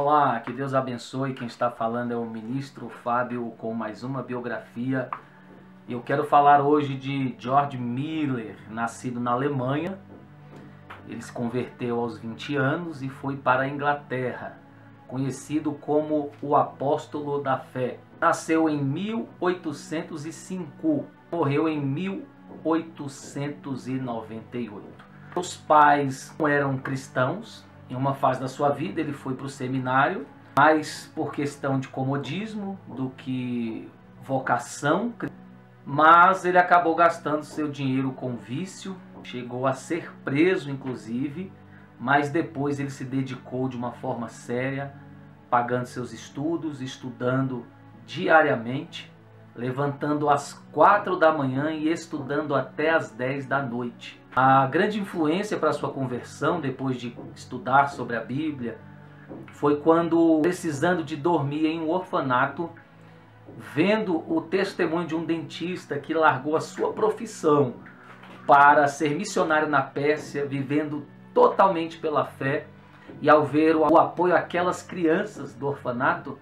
Olá, que Deus abençoe. Quem está falando é o ministro Fábio com mais uma biografia. Eu quero falar hoje de George Miller, nascido na Alemanha. Ele se converteu aos 20 anos e foi para a Inglaterra, conhecido como o Apóstolo da Fé. Nasceu em 1805, morreu em 1898. Os pais não eram cristãos. Em uma fase da sua vida ele foi para o seminário, mais por questão de comodismo do que vocação, mas ele acabou gastando seu dinheiro com vício, chegou a ser preso inclusive, mas depois ele se dedicou de uma forma séria, pagando seus estudos, estudando diariamente, levantando às 4 da manhã e estudando até às 10 da noite. A grande influência para sua conversão, depois de estudar sobre a Bíblia, foi quando, precisando de dormir em um orfanato, vendo o testemunho de um dentista que largou a sua profissão para ser missionário na Pérsia, vivendo totalmente pela fé, e ao ver o apoio àquelas crianças do orfanato,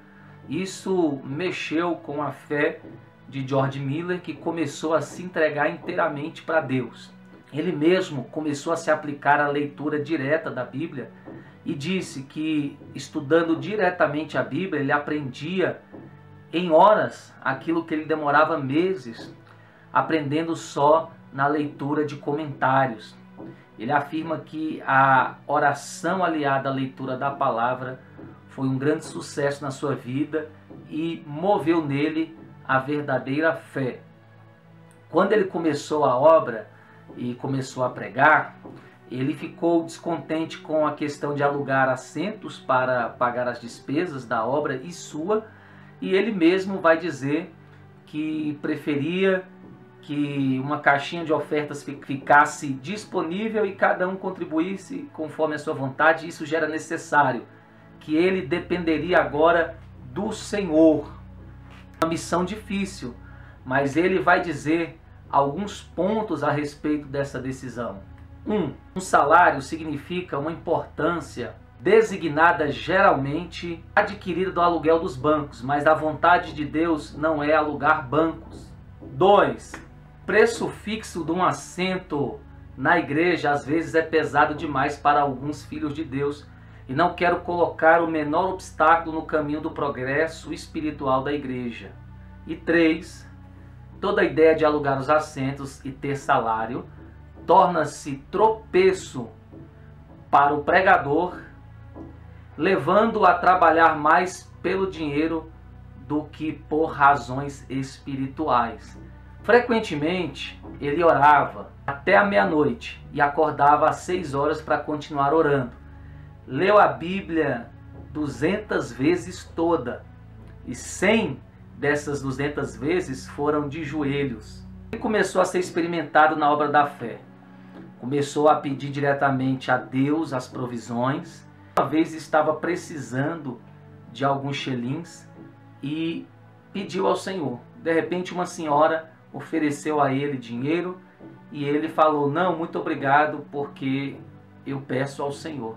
isso mexeu com a fé de George Miller, que começou a se entregar inteiramente para Deus. Ele mesmo começou a se aplicar à leitura direta da Bíblia e disse que, estudando diretamente a Bíblia, ele aprendia em horas aquilo que ele demorava meses aprendendo só na leitura de comentários. Ele afirma que a oração aliada à leitura da palavra foi um grande sucesso na sua vida e moveu nele a verdadeira fé. Quando ele começou a obra e começou a pregar, ele ficou descontente com a questão de alugar assentos para pagar as despesas da obra e sua, e ele mesmo vai dizer que preferia que uma caixinha de ofertas ficasse disponível e cada um contribuísse conforme a sua vontade. Isso já era necessário, que ele dependeria agora do Senhor. Uma missão difícil, mas ele vai dizer alguns pontos a respeito dessa decisão. Um salário significa uma importância designada geralmente adquirida do aluguel dos bancos, mas a vontade de Deus não é alugar bancos. 2. Preço fixo de um assento na igreja às vezes é pesado demais para alguns filhos de Deus e não quero colocar o menor obstáculo no caminho do progresso espiritual da igreja. E 3. Toda a ideia de alugar os assentos e ter salário torna-se tropeço para o pregador, levando-o a trabalhar mais pelo dinheiro do que por razões espirituais. Frequentemente, ele orava até a meia-noite e acordava às 6 horas para continuar orando. Leu a Bíblia 200 vezes toda e 100 dessas 200 vezes foram de joelhos. Ele começou a ser experimentado na obra da fé. Começou a pedir diretamente a Deus as provisões. Uma vez estava precisando de alguns xelins e pediu ao Senhor. De repente uma senhora ofereceu a ele dinheiro e ele falou: não, muito obrigado, porque eu peço ao Senhor.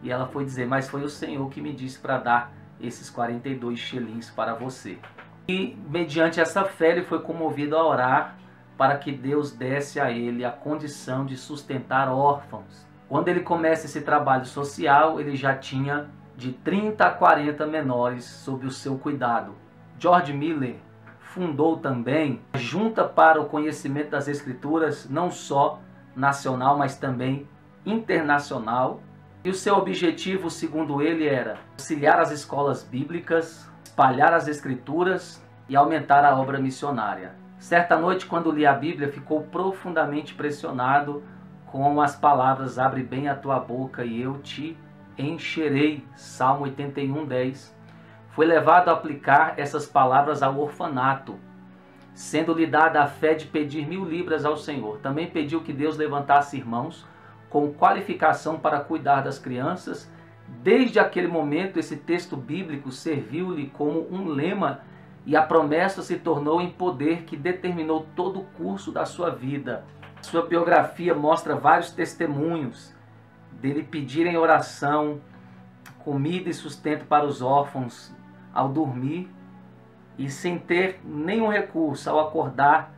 E ela foi dizer: mas foi o Senhor que me disse para dar esses 42 xelins para você. E mediante essa fé ele foi comovido a orar para que Deus desse a ele a condição de sustentar órfãos. Quando ele começa esse trabalho social, ele já tinha de 30 a 40 menores sob o seu cuidado. George Miller fundou também a Junta para o Conhecimento das Escrituras, não só nacional, mas também internacional. E o seu objetivo, segundo ele, era auxiliar as escolas bíblicas, espalhar as Escrituras e aumentar a obra missionária. Certa noite, quando li a Bíblia, ficou profundamente impressionado com as palavras: abre bem a tua boca e eu te encherei. Salmo 81:10. Foi levado a aplicar essas palavras ao orfanato, sendo-lhe dada a fé de pedir 1000 libras ao Senhor. Também pediu que Deus levantasse irmãos com qualificação para cuidar das crianças. Desde aquele momento, esse texto bíblico serviu-lhe como um lema e a promessa se tornou em poder que determinou todo o curso da sua vida. Sua biografia mostra vários testemunhos dele pedir em oração comida e sustento para os órfãos ao dormir, e sem ter nenhum recurso ao acordar,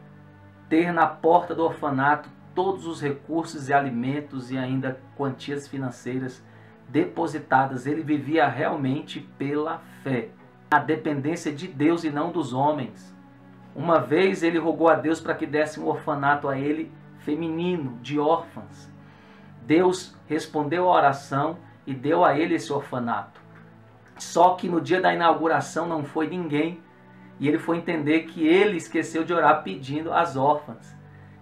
ter na porta do orfanato todos os recursos e alimentos e ainda quantias financeiras depositadas. Ele vivia realmente pela fé, a dependência de Deus e não dos homens. Uma vez ele rogou a Deus para que desse um orfanato a ele feminino, de órfãs. Deus respondeu a oração e deu a ele esse orfanato. Só que no dia da inauguração não foi ninguém, e ele foi entender que ele esqueceu de orar pedindo às órfãs.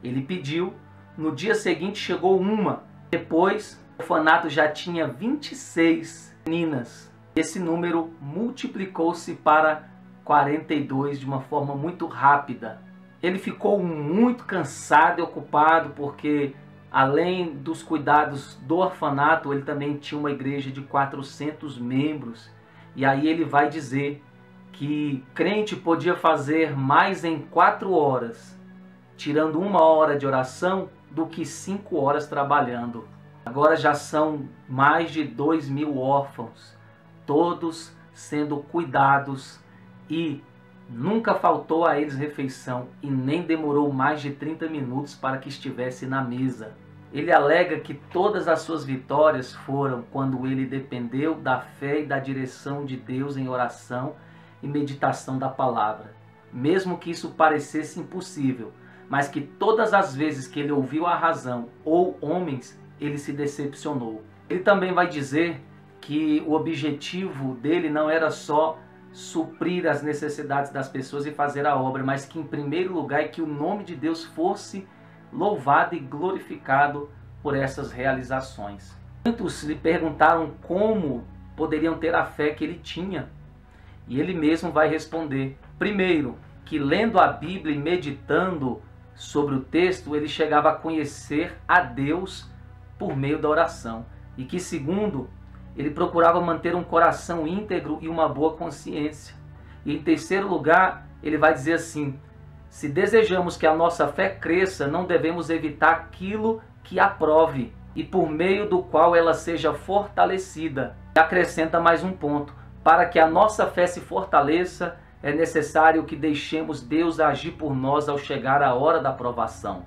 Ele pediu, no dia seguinte chegou uma, depois o orfanato já tinha 26 meninas. Esse número multiplicou-se para 42 de uma forma muito rápida. Ele ficou muito cansado e ocupado porque, além dos cuidados do orfanato, ele também tinha uma igreja de 400 membros. E aí ele vai dizer que crente podia fazer mais em 4 horas, tirando 1 hora de oração, do que 5 horas trabalhando. Agora já são mais de 2.000 órfãos, todos sendo cuidados, e nunca faltou a eles refeição e nem demorou mais de 30 minutos para que estivesse na mesa. Ele alega que todas as suas vitórias foram quando ele dependeu da fé e da direção de Deus em oração e meditação da palavra. Mesmo que isso parecesse impossível, mas que todas as vezes que ele ouviu a razão ou homens, ele se decepcionou. Ele também vai dizer que o objetivo dele não era só suprir as necessidades das pessoas e fazer a obra, mas que em primeiro lugar é que o nome de Deus fosse louvado e glorificado por essas realizações. Muitos lhe perguntaram como poderiam ter a fé que ele tinha, e ele mesmo vai responder: primeiro, que lendo a Bíblia e meditando sobre o texto, ele chegava a conhecer a Deus por meio da oração, e que segundo, ele procurava manter um coração íntegro e uma boa consciência. E em terceiro lugar, ele vai dizer assim: se desejamos que a nossa fé cresça, não devemos evitar aquilo que a prove e por meio do qual ela seja fortalecida. E acrescenta mais um ponto: para que a nossa fé se fortaleça, é necessário que deixemos Deus agir por nós ao chegar a hora da provação,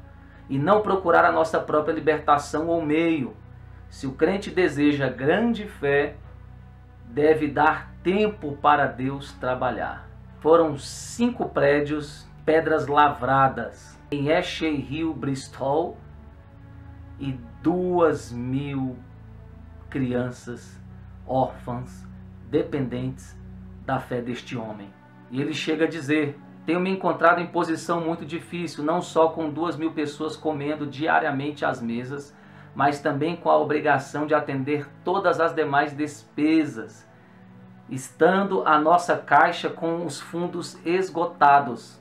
e não procurar a nossa própria libertação ou meio. Se o crente deseja grande fé, deve dar tempo para Deus trabalhar. Foram 5 prédios, pedras lavradas, em Esher Hill, Bristol, e 2.000 crianças órfãs, dependentes da fé deste homem. E ele chega a dizer: tenho me encontrado em posição muito difícil, não só com 2.000 pessoas comendo diariamente às mesas, mas também com a obrigação de atender todas as demais despesas, estando a nossa caixa com os fundos esgotados.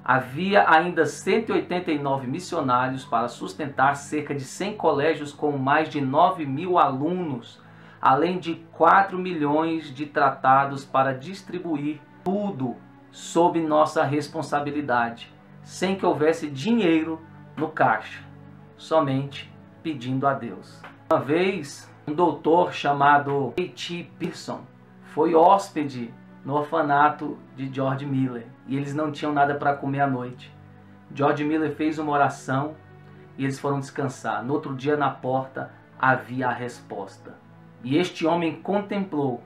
Havia ainda 189 missionários para sustentar cerca de 100 colégios com mais de 9.000 alunos, além de 4 milhões de tratados para distribuir, tudo sob nossa responsabilidade, sem que houvesse dinheiro no caixa, somente pedindo a Deus. Uma vez, um doutor chamado A.T. Pierson foi hóspede no orfanato de George Miller, e eles não tinham nada para comer à noite. George Miller fez uma oração e eles foram descansar. No outro dia, na porta, havia a resposta. E este homem contemplou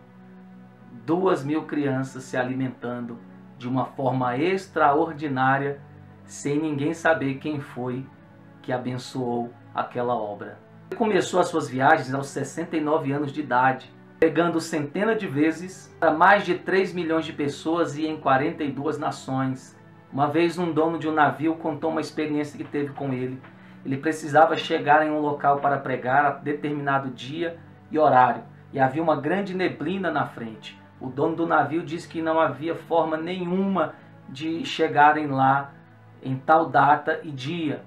2.000 crianças se alimentando de uma forma extraordinária, sem ninguém saber quem foi que abençoou aquela obra. Ele começou as suas viagens aos 69 anos de idade, pregando centenas de vezes para mais de 3 milhões de pessoas e em 42 nações. Uma vez um dono de um navio contou uma experiência que teve com ele. Ele precisava chegar em um local para pregar a determinado dia e horário, e havia uma grande neblina na frente. O dono do navio disse que não havia forma nenhuma de chegarem lá em tal data e dia.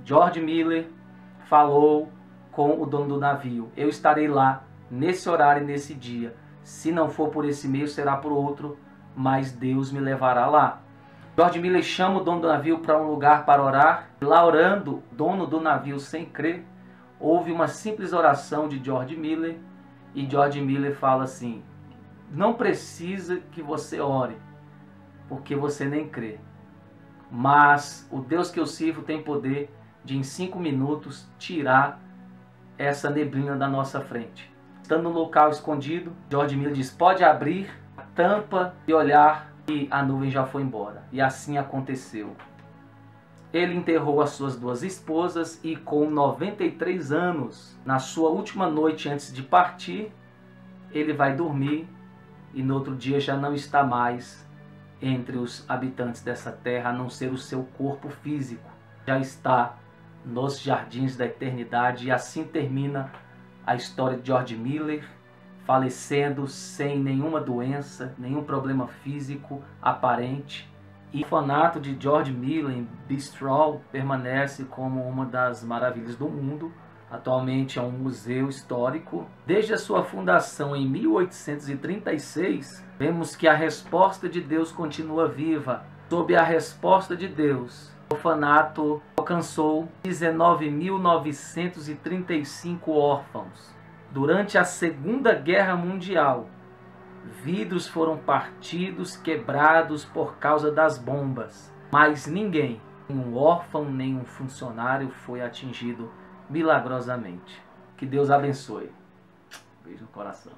George Miller falou com o dono do navio: eu estarei lá nesse horário e nesse dia. Se não for por esse meio, será por outro, mas Deus me levará lá. George Miller chama o dono do navio para um lugar para orar. Lá orando, o dono do navio, sem crer, ouve uma simples oração de George Miller E George Miller fala assim: não precisa que você ore, porque você nem crê. Mas o Deus que eu sirvo tem poder de em 5 minutos tirar essa neblina da nossa frente. Estando no local escondido, George Miller diz: pode abrir a tampa e olhar, e a nuvem já foi embora. E assim aconteceu. Ele enterrou as suas 2 esposas e com 93 anos, na sua última noite antes de partir, ele vai dormir e no outro dia já não está mais entre os habitantes dessa terra, a não ser o seu corpo físico. Já está nos jardins da eternidade. E assim termina a história de George Miller, falecendo sem nenhuma doença, nenhum problema físico aparente. E o orfanato de George Miller em Bristol permanece como uma das maravilhas do mundo. Atualmente é um museu histórico. Desde a sua fundação em 1836, vemos que a resposta de Deus continua viva. Sob a resposta de Deus, o orfanato alcançou 19.935 órfãos. Durante a Segunda Guerra Mundial, vidros foram partidos, quebrados por causa das bombas. Mas ninguém, nenhum órfão, nenhum funcionário foi atingido milagrosamente. Que Deus abençoe. Beijo no coração.